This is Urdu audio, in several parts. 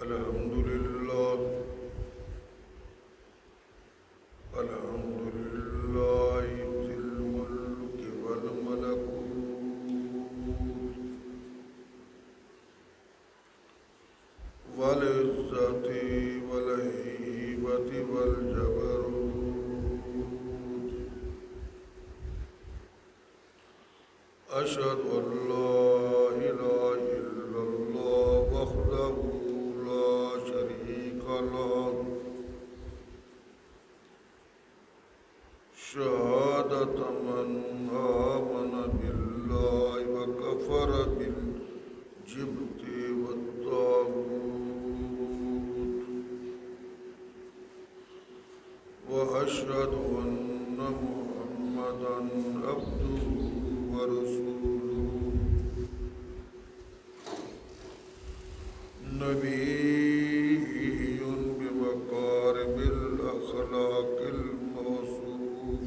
الحمد لله الحمد لله ذي الملك والملكوت والعزة والهيبة والجبروت أشهد أن لا إله إلا الله وحده لا شريك له شهادة من آمن بالله وكفر بالجبت والطاغوت وأشهد أن محمدا عبده ورسوله نبي بمكارم الأخلاق الموصوف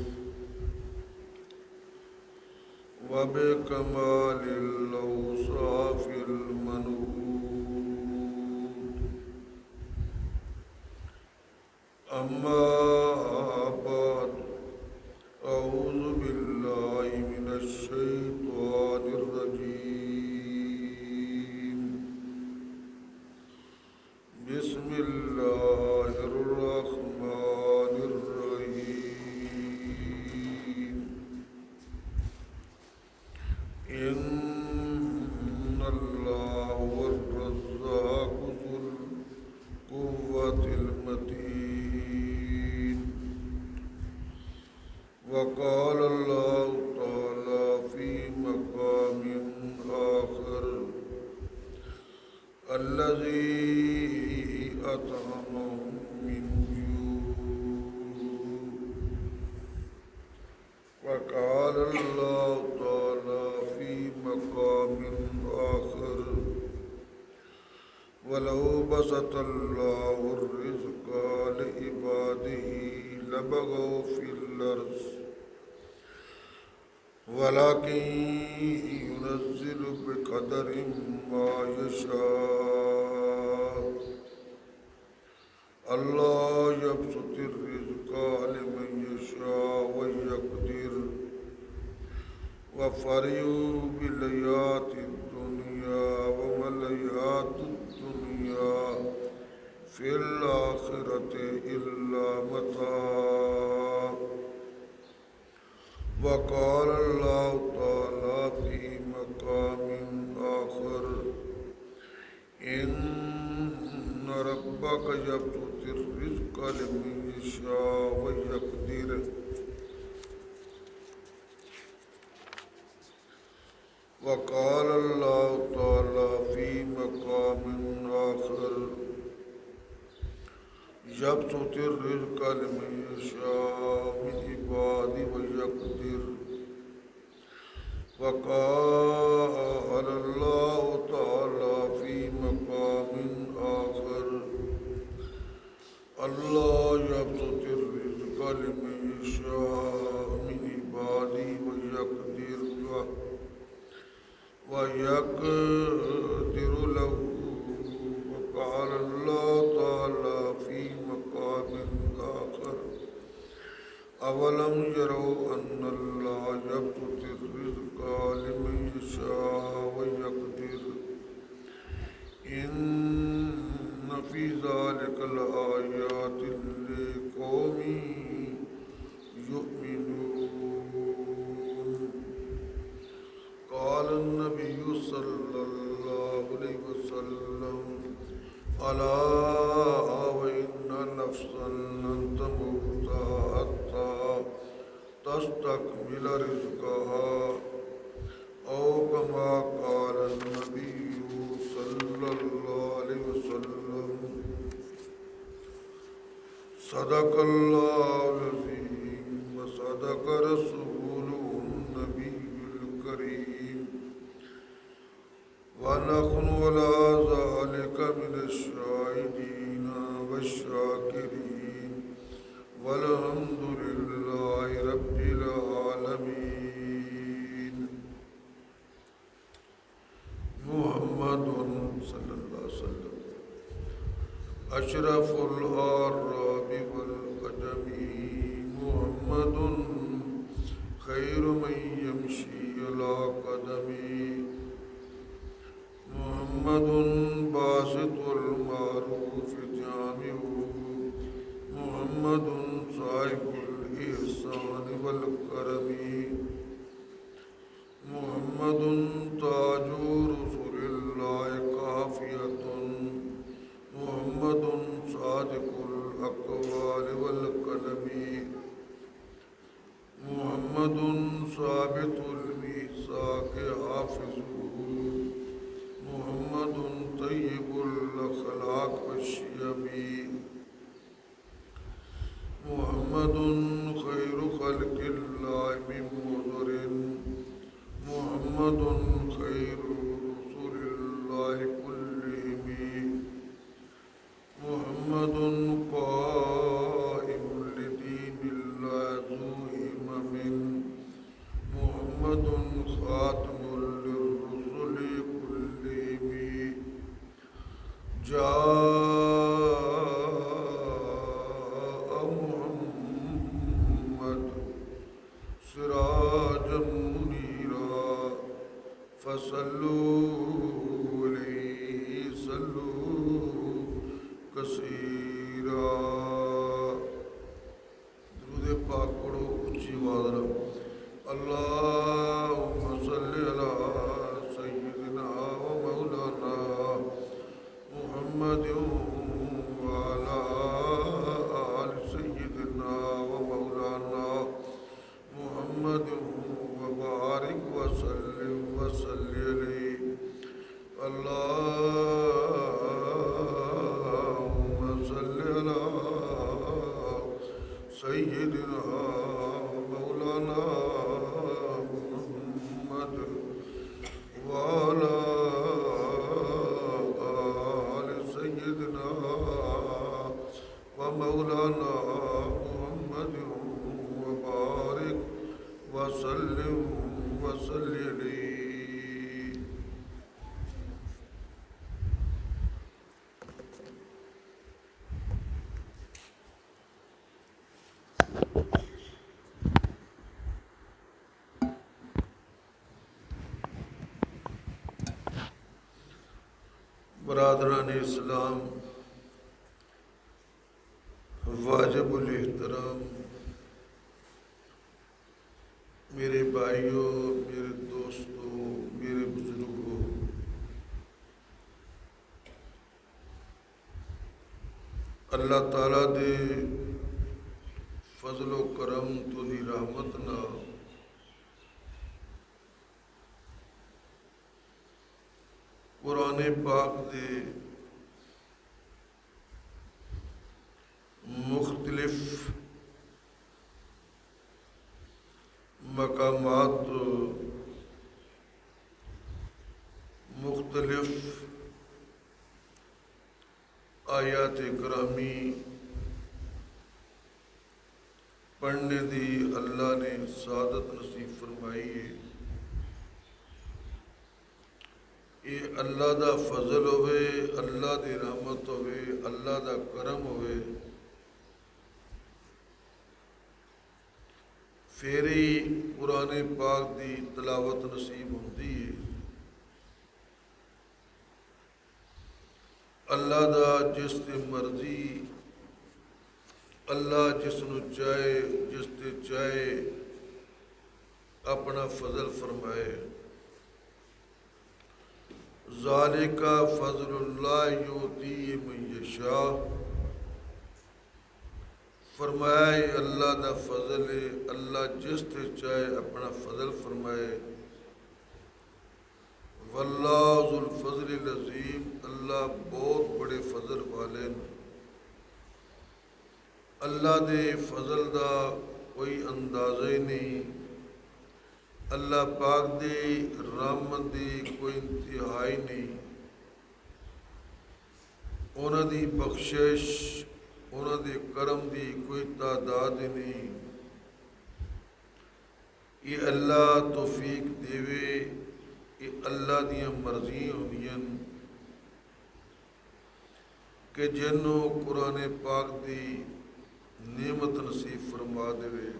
وبكمال الأوصاف المنعوت أما بعد أعوذ بالله من الشيطان الرجيم بسم الله الرحمن الرحيم إن الله هو الرزاق ذو القوة المتين وقال الله تعالى في مقام آخر الذي أطعمهم من جوع وقال الله تعالى في مقام آخر ولو بسط الله الرزق لعباده لبغوا في الأرض ولكن ينزل بقدر ما يشاء الله يبسط الرزق لمن يشاء ويقدر وفرحوا بالحياة الدنيا وما الحياة الدنيا في الآخرة إلا متاع وقال الله تعالى في مقام آخر إن ربك يبسط الرزق لمن يشاء ويقدر وقال الله تعالى في مقام آخر يبسط الرزق لمن يشاء من عباده ويقدر وقال الله تعالى في مقام آخر الله يبسط الرزق لمن يشاء من عباده ويقدر له وقال الله تعالى في مقام آخر أولم يروا أن الله يبسط الرزق لمن يشاء ويقدر إن في ذلك لآيات لقوم يؤمنون قال النبي صلى الله عليه وسلم ألا وإن نفسا لن تموت حتى تستكمل رزقها أو كما قال النبي صلى الله عليه وسلم صدق الله العظيم وصدق رسوله النبي الكريم ونحن على ذلك من الشاهدين والشاكرين والحمد لله رب العالمين محمد صلی اللہ علیہ وسلم اشرف الأعراب والعجم محمد خیر من یمشی علی قدمی محمد باسط المعروف جامع محمد صاحب الإحسان والکرم محمد تاج رسول اللہ کافیۃ محمد صادق الاقوال والقلم محمد ثابت الميثاق حافظ محمد طیب الاخلاق والشیم محمد خیر خلق اللہ من مضر محمد خیر رسول اللہ كلهم محمد قائم لدین اللہ ذو همم محمد خاتم للرسل كلهم جاء محمد سراجا منيرا فصلوا علیہ صلوا کثیرا درود پاک پڑھو اونچی آواز رہو اللہم صلی علی سیدنا و مولانا محمد وعلی آل سیدنا و مولانا محمد وبارک وسلم وصلی علیہ اللہم صلی علی سیدنا مولانا محمد وعلی آل سیدنا و مولانا محمد وبارک وسلم وصلی علیہ. برادران اسلام، واجب الاحترام، میرے بھائیوں، میرے دوستوں، میرے بزرگوں، اللہ تعالیٰ دے فضل و کرم تو دی رحمت نہ قرآن پاک دے مختلف مقامات، مختلف آیات کرامی پڑھنے دی اللہ نے سعادت نصیب فرمائی ہے. یہ اللہ دا فضل ہوئے، اللہ دی رحمت ہوئے، اللہ دا کرم ہوئے، پھر ہی قرآن پاک دی تلاوت نصیب ہوندی ہے. اللہ دا جس تے مرضی، اللہ جس نو چاہے جس تے چاہے اپنا فضل فرمائے. ذالک فضل اللہ یؤتی من یشاء، فرمایا یہ اللہ دا فضل ہے، اللہ جس تے چاہے اپنا فضل فرمائے. واللہ ذو الفضل العظیم، اللہ بہت بڑے فضل والے نے. اللہ دے فضل دا کوئی اندازہ ہی نہیں. اللہ پاک دی رحمت دی کوئی انتہائی نہیں. انہاں دی بخشش، انہاں دے کرم دی کوئی تعداد ہی نہیں. یہ اللہ توفیق دیوے یہ اللہ دیاں مرضیاں ہوندیاں کہ جنوں قرآن پاک دی نعمت نصیب فرما دے۔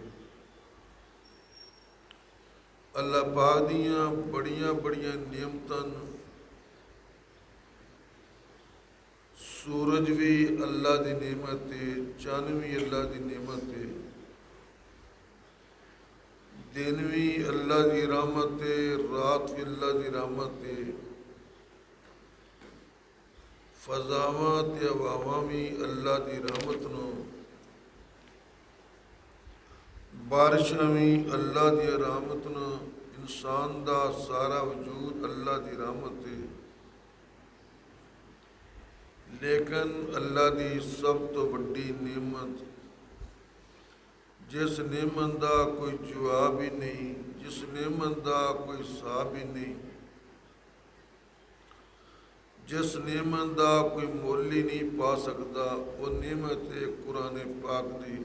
اللہ پاک دیاں بڑیاں بڑیاں نعمتاں، سورج بھی اللہ دی نعمت ہے، چاند بھی اللہ دی نعمت ہے، دن بھی اللہ دی رحمت ہے، رات بھی اللہ دی رحمت ہے، فضاواں تے ہواواں بھی اللہ دی رحمت نو، بارشاں بھی اللہ دی رحمت نو، انسان دا سارا وجود اللہ دی رحمت ہے۔ لیکن اللہ دی سب تو بڑی نعمت، جس نعمت دا کوئی جواب ہی نہیں، جس نعمت دا کوئی حساب ہی نہیں، جس نعمت دا کوئی مول ہی نہیں پا سکتا، وہ نعمت ہے قرآن پاک دی،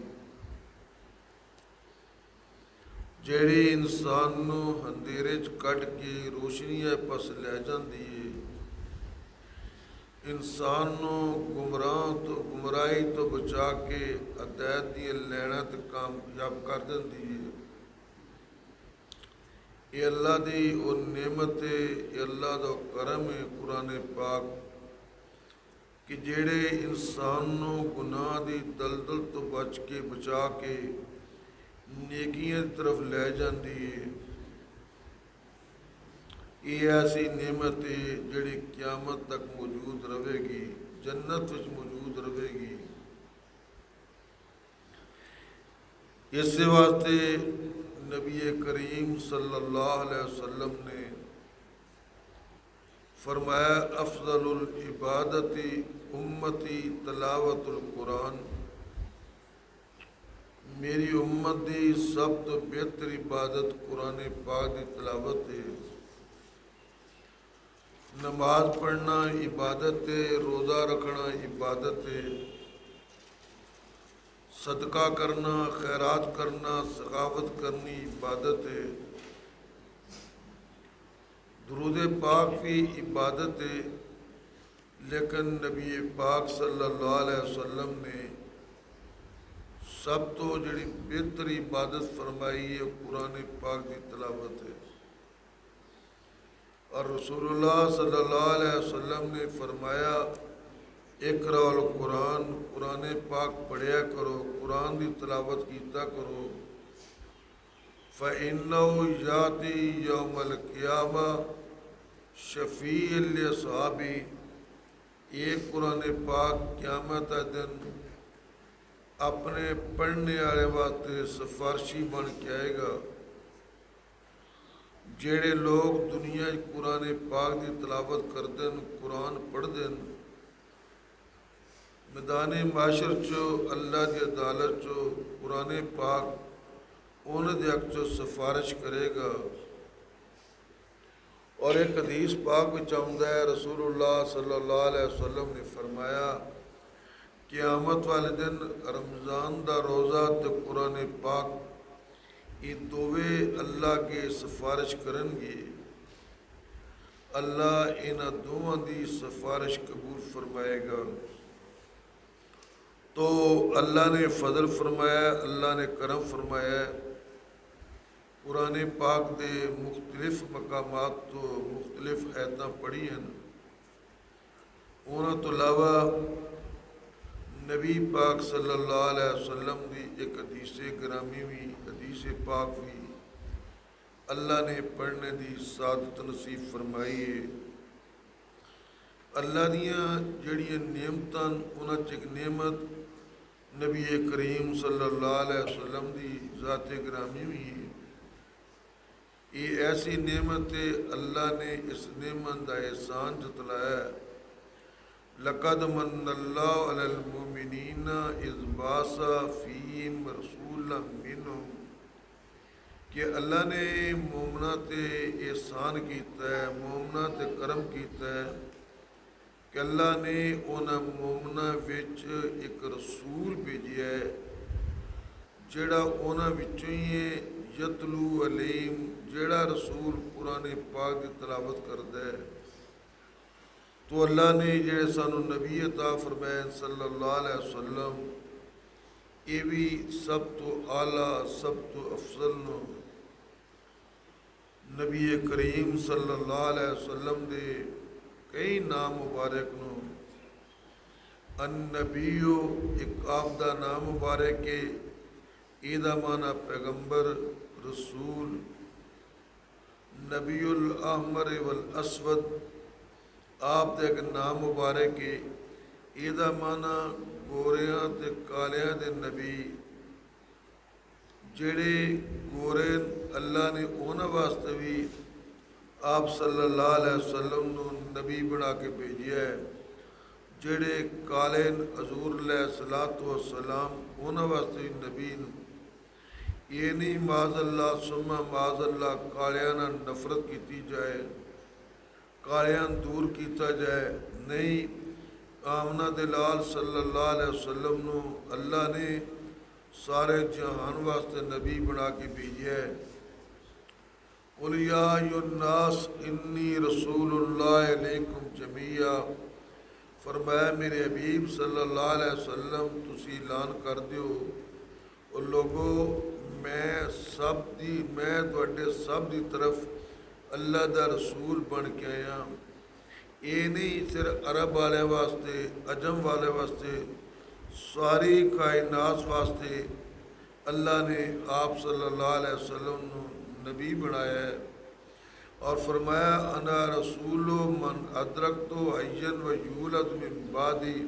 جیڑی انسان نو اندھیرے چ کٹ کے روشنی پس لے جاندی ہے، انسان نو گمراہی تو بچا کے ہدایت دی لینا تے کامیاب کر دیندی ہے۔ یہ اللہ دی وہ نعمت ہے، یہ اللہ دا کرم ہے قرآن پاک کہ جیڑے انسان نو گناہ دی دلدل تو بچ کے بچا کے نیکیاں طرف لے جاندی ہے۔ یہ ایسی نعمت ہے جڑی قیامت تک موجود رہے گی، جنت وچ موجود رہے گی۔ اس واسطے نبی کریم صلی اللہ علیہ وسلم نے فرمایا افضل العبادت امتی تلاوت القرآن، میری امت دی سب تو بہتر عبادت قرآن پاک دی تلاوت ہے۔ نماز پڑھنا عبادت ہے، روزہ رکھنا عبادت ہے، صدقہ کرنا، خیرات کرنا، سخاوت کرنی عبادت ہے، درود پاک بھی عبادت ہے۔ لیکن نبی پاک صلی اللہ علیہ وسلم نے سب تو جڑی بہتر عبادت فرمائی ہے قرآن پاک کی تلاوت ہے، اور رسول اللہ صلی اللہ علیہ وسلم نے فرمایا اقرأ القرآن، قرآن پاک پڑھیا کرو، قرآن دی تلاوت کیتا کرو، فَإِنَّهُ يَأْتِي يَوْمَ الْقِيَامَةِ شَفِيعًا لِأَصْحَابِهِ، یہ قرآن پاک قیامت دن اپنے پڑھنے والے واسطے سفارشی بن کے آئے گا۔ جیڑے لوگ دنیا قرآن پاک دی تلاوت کردن، قرآن پڑھ دن، میدان معاشر چو اللہ دی عدالت چو قرآن پاک انہوں دے حق چو سفارش کرے گا۔ اور ایک حدیث پاک وچ آندا ہے، رسول اللہ صلی اللہ علیہ وسلم نے فرمایا قیامت والے دن رمضان دا روزہ تے قرآن پاک یہ دووے اللہ کے سفارش کرن گے، اللہ انہاں دوواں دی سفارش قبول فرمائے گا۔ تو اللہ نے فضل فرمایا، اللہ نے کرم فرمایا، قرآن پاک دے مختلف مقامات تو مختلف آیتاں پڑھی ہیں۔ انہاں تو علاوہ نبی پاک صلی اللہ علیہ وسلم دی ایک حدیث گرامی بھی، حدیث پاک بھی اللہ نے پڑھنے دی سعادت نصیب فرمائی ہے۔ اللہ دیاں جڑیاں نعمتاں انہاں چ ایک نعمت نبی کریم صلی اللہ علیہ وسلم دی ذات گرامی بھی ہے۔ یہ ایسی نعمت ہے، اللہ نے اس نعمت دا احسان جتلایا ہے۔ لقد من اللہ علی المؤمنین اذ بعث فیہم رسولا منہم، کہ اللہ نے مومنہ تے احسان کیتا ہے، مومنہ تے کرم کیتا ہے کہ اللہ نے انہاں مومنہ وچ ایک رسول بھیجیا ہے ਜਿਹੜਾ ਉਹਨਾਂ ਵਿੱਚੋਂ ਹੀ ਹੈ। ਯਤਲੂ ਅਲੀਮ, ਜਿਹੜਾ ਰਸੂਲ ਕੁਰਾਨ ਪਾਕ ਦੀ ਤਲਾਵਤ ਕਰਦਾ ਹੈ। تو اللہ نے جڑے سانو نبی عطا فرمائے صلی اللہ علیہ وسلم، یہ بھی سب تو اعلیٰ سب تو افضل نو نبی کریم صلی اللہ علیہ وسلم دے کئی نام مبارک نو النبیو ایک آپ دا نام مبارک ہے، ایدہ معنی پیغمبر رسول، نبی الاحمر والاسود آپ دے ایک نام مبارک ہے، ایدہ معنی گوریاں تے کالیاں دے نبی، جڑے گورے اللہ نے انہاں واسطے بھی آپ صلی اللہ علیہ وسلم نو نبی بنا کے بھیجیا ہے، جڑے کالے حضور علیہ الصلوۃ والسلام انہاں واسطے بھی نبی یہ نہیں معاذ اللہ ثم معاذ اللہ کالیاں نال نفرت کیتی جائے، کالیاں دور کیتا جائے، نہیں، آمنہ دلال صلی اللہ علیہ وسلم نو اللہ نے سارے جہان واسطے نبی بنا کے بھیجیا ہے۔ قُلْ يَا أَيُّهَا النَّاسُ إِنِّي رَسُولُ اللَّهِ عَلَيْكُمْ جَمِيعًا، فرمایا میرے حبیب صلی اللہ علیہ وسلم تسی اعلان کر دیو او لوگو میں تواڈے سب دی طرف اللہ دا رسول بن کے آیا، یہ نہیں صرف عرب والے واسطے، عجم والے واسطے، ساری کائنات واسطے اللہ نے آپ صلی اللہ علیہ وسلم نو نبی بنایا ہے، اور فرمایا انا رسول من ادرکتو حیا و یولد من بعدی،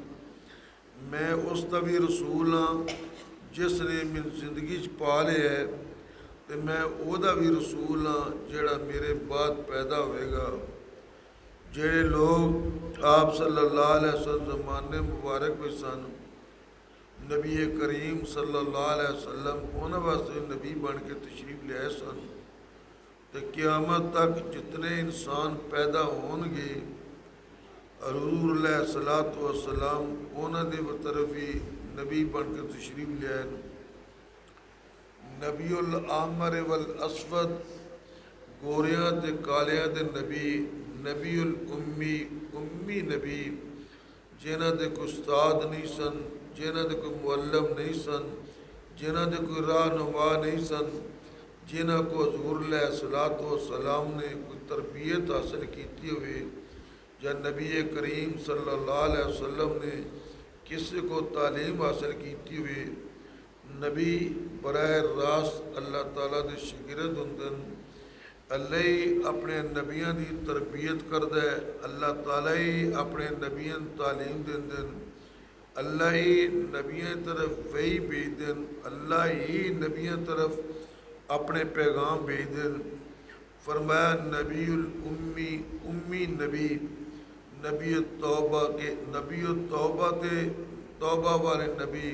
میں اس دا بھی رسول ہاں جس نے من زندگی پا لیا ہے، تے میں او دا بھی رسول ہاں جڑا میرے بعد پیدا ہوئے گا۔ جڑے لوگ آپ صلی اللہ علیہ وسلم زمانے مبارک میں سن، نبی کریم صلی اللہ علیہ وسلم انہاں واسطے نبی بن کے تشریف لے آئے سن، تے قیامت تک جتنے انسان پیدا ہون گے حضور علیہ الصلوۃ والسلام انہاں دے طرف ہی نبی بن کے تشریف لے آئے۔ نبی الاحمر والاسود، گوریاں تے کالیاں دے نبی، نبی الامی، امی نبی، جنہاں دے کوئی استاد نہیں سن، جنہاں دے کوئی معلم نہیں سن، جنہاں دے کوئی راہنما نہیں سن، جنہاں کو حضور علیہ الصلوۃ والسلام نے کوئی تربیت حاصل کیتی ہوئے، یا نبی کریم صلی اللہ علیہ وسلم نے کسی کو تعلیم حاصل کیتی ہوئے، نبی براہ راست اللہ تعالیٰ دے شاگرد ہوندن، اللہ ہی اپنے نبیاں دی تربیت کردہ ہے، اللہ تعالیٰ ہی اپنے نبیاں تعلیم دیندن، اللہ ہی نبیاں طرف وحی بھیج دین، اللہ ہی نبیاں طرف اپنے پیغام بھیج دین۔ فرمایا نبی الامی، امی نبی، نبی التوبہ کے، نبی التوبہ تے توبہ والے نبی،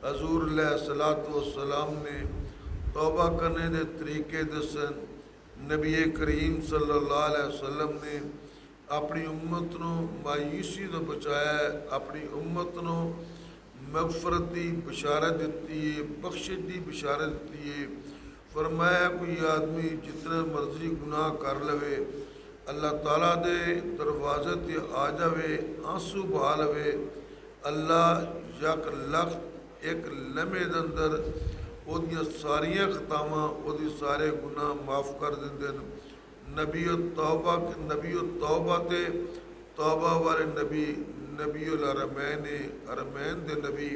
حضور علیہ الصلوۃ والسلام نے توبہ کرنے دے طریقے دسن، نبی کریم صلی اللہ علیہ وسلم نے اپنی امت نو مایوسی تو بچایا ہے، اپنی امت نو مغفرت دی بشارت دیتی ہے، بخشش دی بشارت دیتی ہے۔ فرمایا کوئی آدمی جتنا مرضی گناہ کر لوے، اللہ تعالیٰ دے دروازے تے آ جاوے، آنسو بہا لوے، اللہ یک لکھ ایک لمحے دے اندر وہ دیاں ساریاں خطاواں، وہ دی سارے گناہ معاف کر دیندے۔ نبی التوبہ تے توبہ والے نبی، نبی الحرمین، حرمین دے نبی،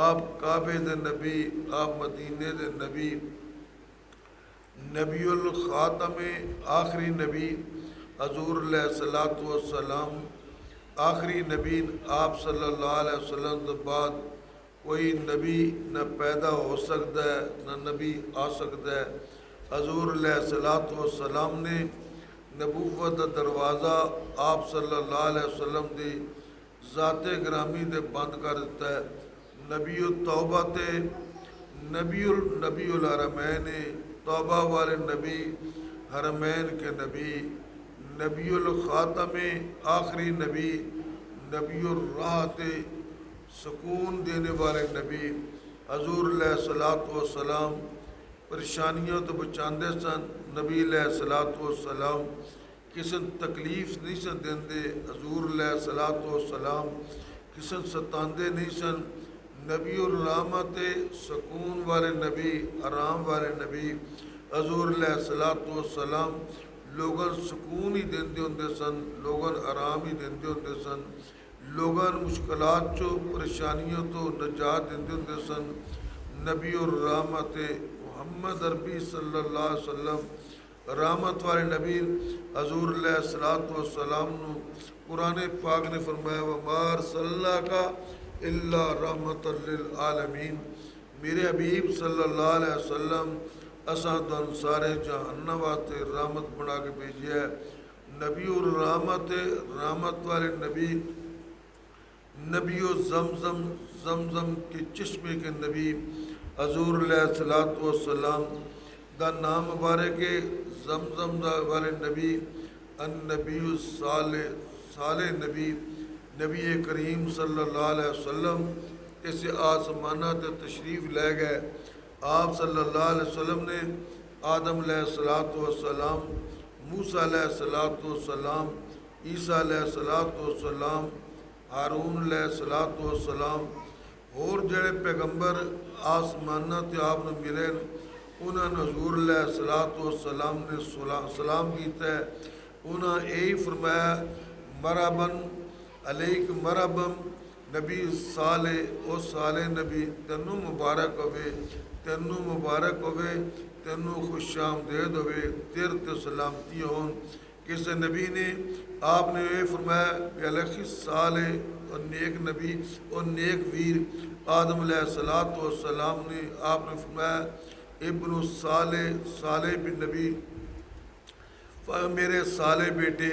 آپ کعبے دے نبی، آپ مدینے دے نبی، نبی الخاتم، آخری نبی حضور علیہ الصلوۃ والسلام، آخری نبی آپ صلی اللہ علیہ وسلم کے بعد کوئی نبی نہ پیدا ہو سکتا ہے نہ نبی آ سکتا ہے۔ حضور علیہ الصلوۃ والسلام نے نبوت کا دروازہ آپ صلی اللہ علیہ وسلم دی ذات گرامی دے بند کر دیتا ہے۔ نبی التوبہ تے نبی الحرمین، توبہ والے نبی، حرمین کے نبی، نبی الخاتم، آخری نبی، نبی الراحت، سکون دینے والے نبی حضور علیہ الصلوۃ والسلام پریشانیوں تو بچاندے سن. نبی علیہ الصلوۃ والسلام کسی تکلیف نہیں سن دیندے. حضور علیہ الصلوۃ والسلام کسی ستاندے نہیں سن. نبی الرحمت سکون والے نبی، آرام والے نبی حضور علیہ الصلوۃ والسلام لوگاں سکون ہی دیندے ہوندے سن، لوگاں آرام ہی دیندے ہوندے سن، لوگاں مشکلات چو پریشانیوں تو نجات دیندے ہوندے سن. نبی الرحمت محمد عربی صلی اللہ علیہ وسلم رحمت والے نبی حضور علیہ الصلوۃ والسلام نو قرآن پاک نے فرمایا وَمَا أَرْسَلْنَاكَ إِلَّا رَحْمَةً لِلْعَالَمِينَ. میرے حبیب صلی اللہ علیہ وسلم اساں تن سارے جہان واسطے رحمت بنا کے بھیجیا ہے. نبی الرحمت رحمت والے نبی، نبی و زمزم، زمزم کے چشمے کے نبی حضور علیہ الصلوۃ والسلام دا نام مبارک زمزم والے نبی النبی الصالح، صالح نبی، نبی کریم صلی اللہ علیہ وسلم اس آسمانہ تے تشریف لے گئے. آپ صلی اللہ علیہ وسلم نے آدم علیہ الصلوۃ والسلام، موسیٰ علیہ الصلوۃ والسلام، عیسیٰ علیہ الصلوۃ والسلام، ہارون علیہ الصلوۃ والسلام اور جڑے پیغمبر آسمانہ تے آپ نے ملے انہوں نے حضور علیہ الصلوۃ والسلام نے سلام کیتا ہے. انہوں نے یہی فرمایا مرحباً علیک مرحباً نبی صالح، او صالح نبی تینوں مبارک ہوئے، تینوں مبارک ہوئے، تینوں خوش آمدید ہوئے، تیر تے سلامتی ہون. کسی نبی نے آپ نے یہ فرمایا کہ الخی صالح اور نیک نبی اور نیک ویر آدم علیہ الصلوۃ والسلام نے آپ نے فرمایا ابن الصالح، صالح بن نبی میرے صالح بیٹے.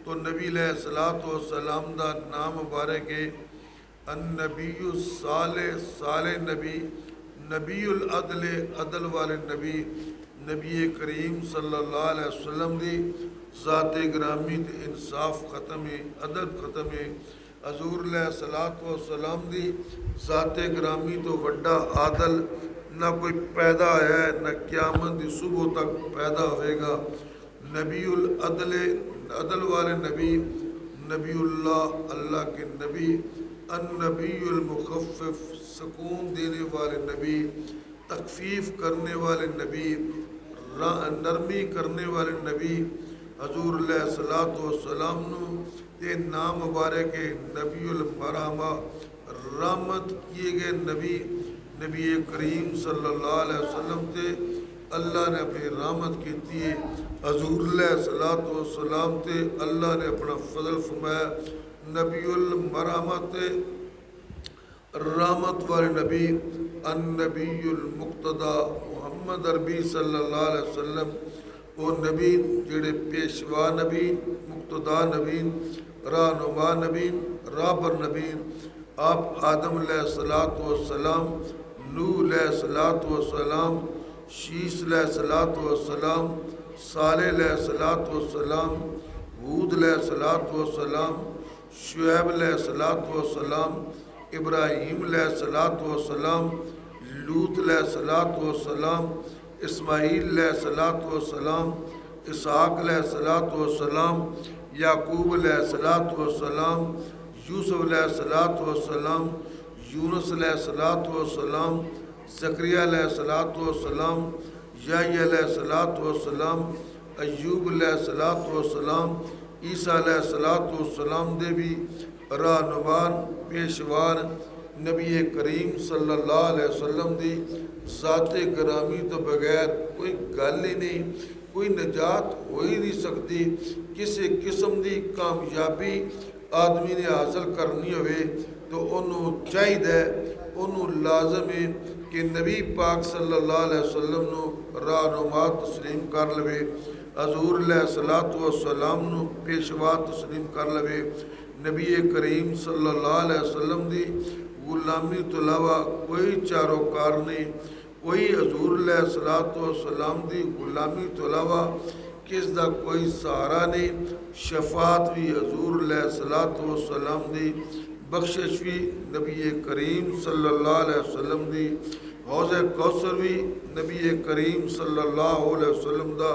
تو نبی علیہ الصلوۃ والسلام دا نام مبارک ہے النبی الصالح، صالح نبی، نبی العدل، عدل والے نبی، نبی کریم صلی اللہ علیہ وسلم دی ذات گرامی تے انصاف ختم ہے، عدل ختم ہے. حضور علیہ الصلوۃ والسلام دی ذات گرامی تو وڈا عادل نہ کوئی پیدا ہے نہ قیامت دی صبح تک پیدا ہوئے گا. نبی العدل، عدل والے نبی، نبی اللہ، اللہ کے نبی، النبی المخفف، سکون دینے والے نبی، تخفیف کرنے والے نبی، نرمی کرنے والے نبی حضور علیہ الصلوۃ والسلام نو یہ نام مبارک نبی المرحمہ، رحمت کیے گئے نبی، نبی کریم صلی اللہ علیہ وسلم تے اللہ نے اپنی رحمت کی ہے. حضور علیہ الصلوۃ والسلام تے اللہ نے اپنا فضل فرمایا. نبی المرحمت رحمت والے نبی النبی المقتدی محمد عربی صلی اللہ علیہ وسلم وہ نبی جڑے پیشوا نبی، مقتدا نبی، رہنما نبی، رابر نبی. آپ آدم علیہ الصلوۃ والسلام، نوح علیہ الصلوۃ والسلام، شیس علیہ الصلوۃ والسلام، صالح علیہ الصلوۃ والسلام، ہود علیہ الصلوۃ والسلام، شعیب علیہ الصلوۃ والسلام، ابراہیم علیہ الصلوۃ والسلام، لوط علیہ الصلوۃ والسلام، اسماعیل علیہ الصلوۃ والسلام، اسحاق علیہ الصلوۃ والسلام، یعقوب علیہ الصلوۃ والسلام، یوسف علیہ الصلوۃ والسلام، یونس علیہ الصلوۃ والسلام، زکریا علیہ الصلوۃ والسلام، یحییٰ علیہ الصلوۃ والسلام، ایوب علیہ الصلوۃ والسلام، عیسیٰ علیہ الصلوۃ والسلام دے بھی رہنمان پیشوار نبی کریم صلی اللہ علیہ وسلم دی ذات گرامی تو بغیر کوئی گل ہی نہیں، کوئی نجات ہو ہی نہیں سکتی. کسی قسم دی کامیابی آدمی نے حاصل کرنی ہوئے تو انہوں چاہیے، انہوں لازم ہے کہ نبی پاک صلی اللہ علیہ وسلم نو رہنما تسلیم کر لوے، حضور علیہ الصلوۃ والسلام نو پیشوا تسلیم کر لوے. نبی کریم صلی اللہ علیہ وسلم دی غلامی تو علاوہ کوئی چاروکار نہیں، کوئی حضور علیہ الصلوۃ والسلام دی غلامی تو علاوہ کس دا کوئی سہارا نہیں. شفاعت بھی حضور علیہ الصلوۃ والسلام دی بخشش بھی نبی کریم صلی اللہ علیہ وسلم دی، حوض کوثر بھی نبی کریم صلی اللہ علیہ وسلم دا،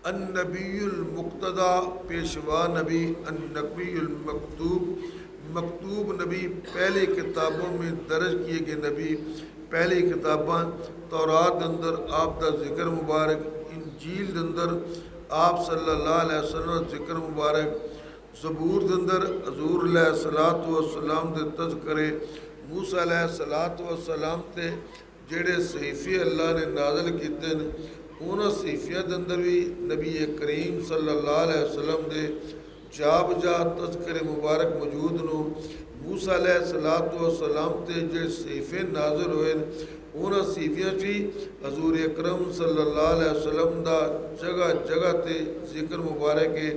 النبی المقتدی پیشوا نبی، النبی مکتوب نبی، پہلے کتابوں میں درج کیے گئے نبی، پہلی کتاباں تورات اندر آپ دا ذکر مبارک، انجیل اندر آپ صلی اللہ علیہ وسلم ذکر مبارک، زبور اندر حضور علیہ الصلوۃ والسلام دے تذکرے، موسیٰ علیہ الصلوۃ والسلام تے جڑے صحیفے اللہ نے نازل کیتے ہیں انہاں صحیفیاں دے اندر بھی نبی کریم صلی اللہ علیہ وسلم دے جا بجا تذکرے مبارک موجود نو، موسیٰ علیہ الصلوۃ والسلام تے جڑے صحیفے نازل ہوئے انہاں صحیفیاں چی حضور اکرم صلی اللہ علیہ وسلم دا جگہ جگہ تے ذکر مبارک ہے،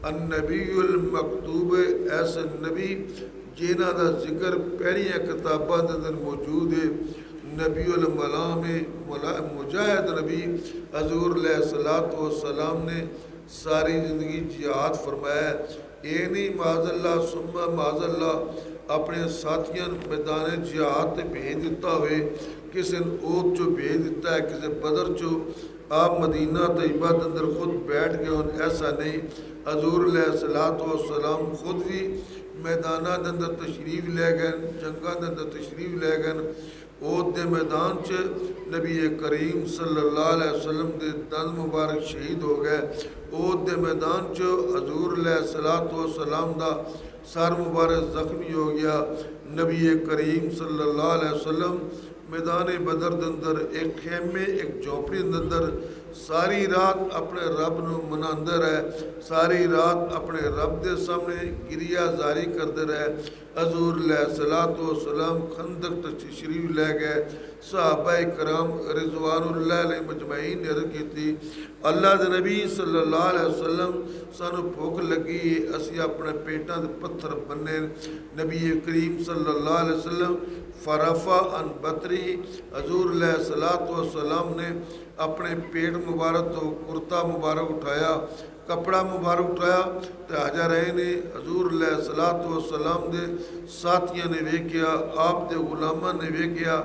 النبی المکتوب، ایسا نبی جنہ دا ذکر پہلیاں کتاباں دے اندر موجود ہے، نبی الملام مجاہد نبی حضور علیہ الصلوۃ والسلام نے ساری زندگی جہاد فرمایا ہے، یہ نہیں معاذ اللہ ثم معاذ اللہ اپنے ساتھیاں میدان جہاد تے بھیج دیتا ہوئے، کسی نے اوت چو بھیج دیتا ہے، کسی بدر چو آپ مدینہ طیبہ دے اندر خود بیٹھ گئے ہوں، ایسا نہیں، حضور علیہ الصلوۃ والسلام خود بھی میدانہ دے اندر تشریف لے گئے، جنگاں دے اندر تشریف لے گئے، اوت دے میدان چ نبی کریم صلی اللہ علیہ وسلم دے دند مبارک شہید ہو گئے، اوت دے میدان چ حضور علیہ الصلوۃ والسلام دا سر مبارک زخمی ہو گیا، نبی کریم صلی اللہ علیہ وسلم میدان بدر دے اندر ایک خیمے ایک جھونپڑی دے اندر ساری رات اپنے رب نو مناندے رہے، ساری رات اپنے رب دے سامنے گریہ زاری کردے رہے، حضور علیہ الصلوۃ والسلام خندق تشریف لے گئے، صحابہ کرام رضوان اللہ علیہ مجمعین نے عرض کی تھی اللہ دے نبی صلی اللہ علیہ وسلم سانو بھوک لگی، اسی اپنے پیٹاں دے پتھر بننے، نبی کریم صلی اللہ علیہ وسلم فرفع عن بطری، حضور علیہ الصلوۃ والسلام نے اپنے پیٹ مبارک تو کرتا مبارک اٹھایا، کپڑا مبارک اٹھایا، تو حجرین نے حضور علیہ الصلوۃ والسلام دے ساتھیاں نے ویکھیا، آپ دے غلاماں نے ویکھیا،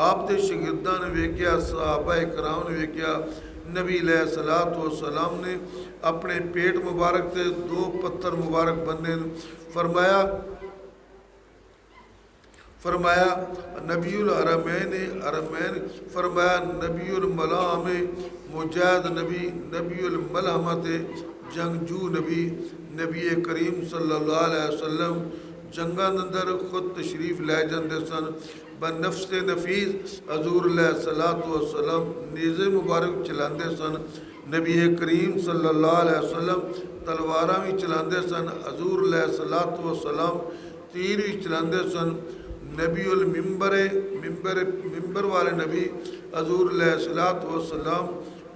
آپ دے شاگرداں نے ویکھیا، صحابہ کرام نے ویکھیا، نبی علیہ الصلوۃ والسلام نے اپنے پیٹ مبارک تے 2 پتھر مبارک بننے، فرمایا نبی الحرمین فرمایا نبی الملام مجاہد نبی، نبی الملامت جنگجو نبی، نبی کریم صلی اللہ علیہ وسلم جنگاں اندر خود تشریف لے جاندے سن، بنفس نفیس حضور علیہ الصلوۃ والسلام نیزے مبارک چلاندے سن، نبی کریم صلی اللہ علیہ وسلم تلواراں بھی چلاندے سن، حضور علیہ الصلوۃ والسلام تیر بھی چلاندے سن، نبی ممبر والے نبی حضور علیہ الصلوۃ والسلام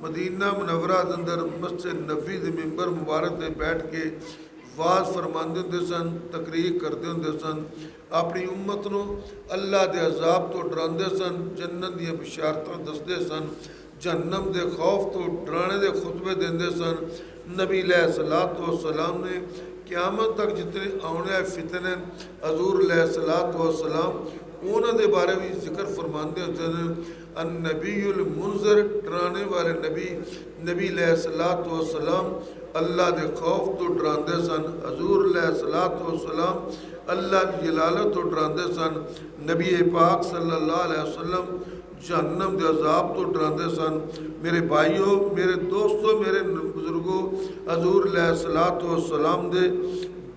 مدینہ منورہ دے اندر مسجد نبوی دے ممبر مبارک تے بیٹھ کے واز فرماندے ہوندے سن، تقریر کردے ہوندے سن، اپنی امت نو اللہ دے عذاب تو ڈراندے سن، جنت دیاں بشارتاں دسدے سن، جہنم دے خوف تو ڈرانے دے خطبے دیندے سن، نبی علیہ الصلوۃ والسلام نے قیامت تک جتنے آنے فتنے حضور علیہ الصلوۃ والسلام انہوں دے بارے بھی ذکر فرماندے ہوتے ہیں، النبی المنذر ڈرانے والے نبی، نبی علیہ الصلوۃ والسلام اللہ دے خوف تو ڈراندے سن، حضور علیہ الصلوۃ والسلام اللہ دی جلالت تو ڈراندے سن، نبی پاک صلی اللہ علیہ وسلم جہنم دے عذاب تو ڈراندے سن۔ میرے بھائیوں، میرے دوستوں، میرے بزرگوں، حضور علیہ الصلوۃ والسلام دے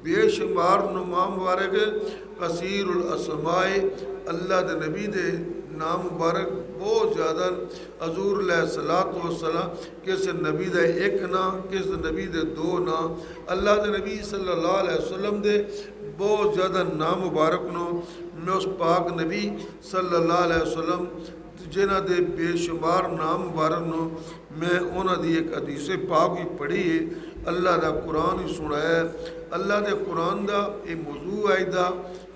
بے شمار نما مبارک کثیر الاسماء، اللہ دے نبی دے نام مبارک بہت زیادہ، حضور علیہ الصلوۃ والسلام کس نبی دے ایک نا، کس نبی دے 2 نا، اللہ دے نبی صلی اللہ علیہ وسلم دے بہت زیادہ نام مبارک نو، میں اس پاک نبی صلی اللہ علیہ وسلم جنہ دے بے شمار نام مبارک نو، میں انہاں دی ایک حدیث پاک بھی پڑھی ہے، اللہ دا قرآن ہی سنایا ہے، اللہ دے قرآن دا یہ موضوع آئی دا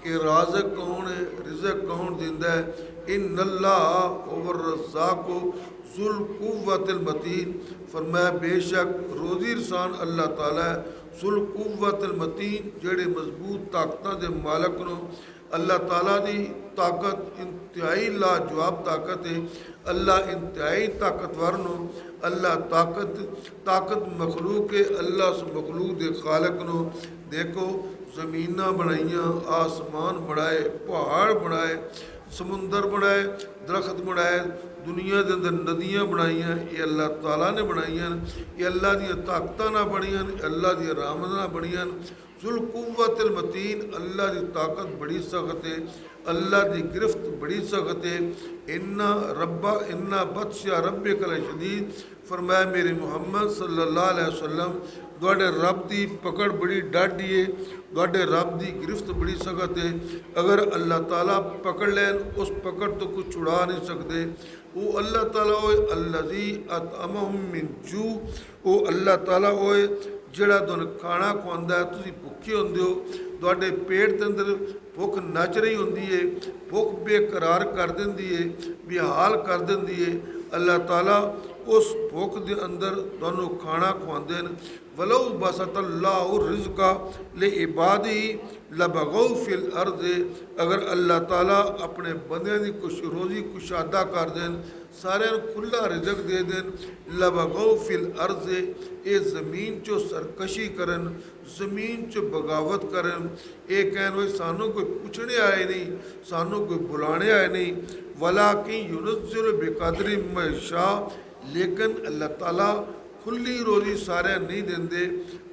کہ رازق کون ہے، رزق کون دیندہ ہے، ان اللہ هو الرزاق ذو القوۃ المتین، فرمایا بے شک روزی رسان اللہ تعالیٰ ہے، ذُل قوت المتین جڑے مضبوط طاقتاں دے مالک نو۔ اللہ تعالیٰ دی طاقت انتہائی لاجواب طاقت ہے، اللہ انتہائی طاقتور نو۔ اللہ طاقت مخلوق ہے، اللہ اس مخلوق دے خالق نو۔ دیکھو زمیناں بنائیاں، آسمان بنائے، پہاڑ بنائے، سمندر بنائے، درخت بنائے، دنیا دے اندر ندیاں بنائیاں، یہ اللہ تعالیٰ نے بنائیاں، یہ اللہ دی طاقتاں نہ بنیاں، اللہ دی رحمت نہ بنیاں۔ ذُل قوت المتین، اللہ دی طاقت بڑی سخت ہے، اللہ دی گرفت بڑی سخت ہے۔ ان بطش ربک لشدید، فرمایا میرے محمد صلی اللہ علیہ وسلم دوڑے رب دی پکڑ بڑی ڈاڈی ہے، دوڑے رب دی گرفت بڑی سخت ہے۔ اگر اللہ تعالیٰ پکڑ لین اس پکڑ تو کچھ چھڑا نہیں سکتے۔ وہ اللہ تعالیٰ ہوئے الذی اطعمہم من جوع، وہ اللہ تعالیٰ ہوئے جڑا تن کھانا کھواندا ہے، تسی بھکھے ہوندے ہو، تواڈے پیٹ دے اندر بھوک نچ رہی ہوندی ہے، بھوک بے قرار کر دیندی ہے، بے حال کر دیندی ہے۔ اللہ تعالیٰ اس بھوک دے اندر تانوں کھانا کھواندے ہیں۔ ولو بسط اللہ الرزق لعبادہ لبغوا فی الارض، اگر اللہ تعالیٰ اپنے بندیاں دی کچھ روزی کشادہ کر دین، سارے کھلا رزق دے دین، لبغوا فی الارض، اے زمین چو سرکشی کرن، زمین چو بغاوت کرن، اے کہن ہوئے سانوں کوئی پوچھنے آئے نہیں، سانوں کوئی بلانے آئے نہیں۔ ولیکن ینزل بقدر ما یشاء، لیکن اللہ تعالیٰ کھلی روزی سارے نہیں دیندے،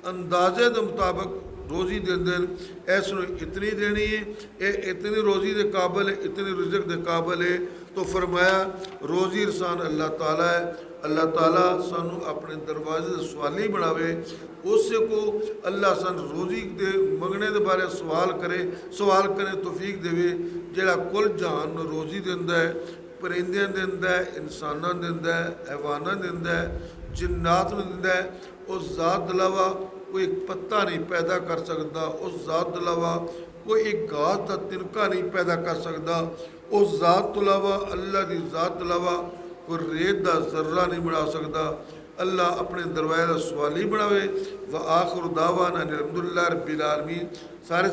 اندازے دے مطابق روزی دیندے، ایسے اتنی دینی ہے، اے اتنی روزی دے قابل ہے، اتنی رزق دے قابل ہے۔ تو فرمایا روزی رسان اللہ تعالیٰ ہے۔ اللہ تعالیٰ سانو اپنے دروازے سے سوالی بناوے، اس سے کو اللہ سان روزی دے منگنے دے بارے سوال کرے توفیق دے، جڑا کل جہان روزی دیندا ہے، پرندیاں دیندا ہے، انساناں دیندا ہے، حیواناں دیندا ہے، جنات میں دیندا ہے۔ اس ذات علاوہ کوئی ایک پتا نہیں پیدا کر سکتا، اس ذات علاوہ کوئی ایک گھاس کا تنکا نہیں پیدا کر سکتا، اس ذات علاوہ اللہ دی ذات علاوہ کوئی ریت دا ذرہ نہیں بنا سکتا۔ اللہ اپنے دروازے سوالی بناوے۔ وآخر دعوانا الحمدللہ رب العالمین۔ سارے